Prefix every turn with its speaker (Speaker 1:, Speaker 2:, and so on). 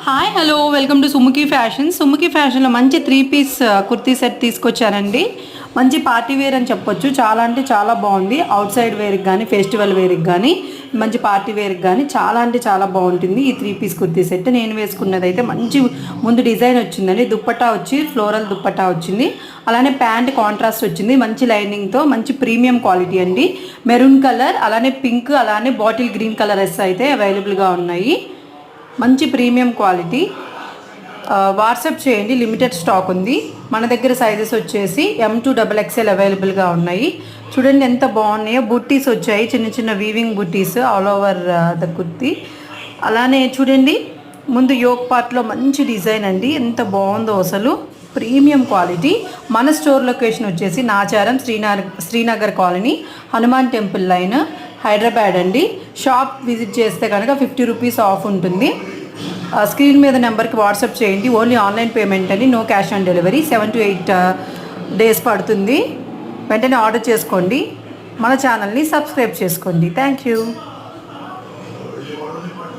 Speaker 1: Hi hello welcome to Sumukhi fashion. Sumukhi ఫ్యాషన్లో మంచి 3 piece kurti set తీసుకొచ్చానండి. మంచి పార్టీ వేర్ అని చెప్పొచ్చు. చాలా అంటే చాలా బాగుంది. అవుట్ సైడ్ వేర్కి కానీ ఫెస్టివల్ వేర్కి కానీ మంచి పార్టీ వేర్కి కానీ చాలా అంటే చాలా బాగుంటుంది ఈ 3 పీస్ కుర్తీ సెట్. నేను వేసుకున్నది అయితే మంచి ముందు డిజైన్ వచ్చిందండి. దుప్పట్టా వచ్చి ఫ్లోరల్ దుప్పట్టా వచ్చింది. అలానే ప్యాంట్ కాంట్రాస్ట్ వచ్చింది మంచి లైనింగ్తో. మంచి ప్రీమియం క్వాలిటీ అండి. మెరూన్ కలర్ అలానే పింక్ అలానే బాటిల్ గ్రీన్ కలర్స్ అయితే అవైలబుల్గా ఉన్నాయి. మంచి ప్రీమియం క్వాలిటీ. వాట్సాప్ చేయండి, లిమిటెడ్ స్టాక్ ఉంది. మన దగ్గర సైజెస్ వచ్చేసి M2XXL అవైలబుల్గా ఉన్నాయి. చూడండి ఎంత బాగున్నాయో. బుట్టీస్ వచ్చాయి, చిన్న చిన్న వీవింగ్ బుట్టీస్ ఆల్ ఓవర్ ద కుర్తీ. అలానే చూడండి ముందు యోక్ పార్ట్లో మంచి డిజైన్ అండి. ఎంత బాగుందో అసలు. Premium quality. మన స్టోర్ లొకేషన్ వచ్చేసి Nacharam Srinagar colony, Hanuman temple line, Hyderabad అండి. షాప్ విజిట్ చేస్తే కనుక 50 రూపీస్ ఆఫ్ ఉంటుంది. స్క్రీన్ మీద నెంబర్కి వాట్సాప్ చేయండి. ఓన్లీ ఆన్లైన్ పేమెంట్ అండి, no cash on delivery. 7 to 8 days పడుతుంది. వెంటనే ఆర్డర్ చేసుకోండి. మన ఛానల్ని సబ్స్క్రైబ్ చేసుకోండి. Thank you.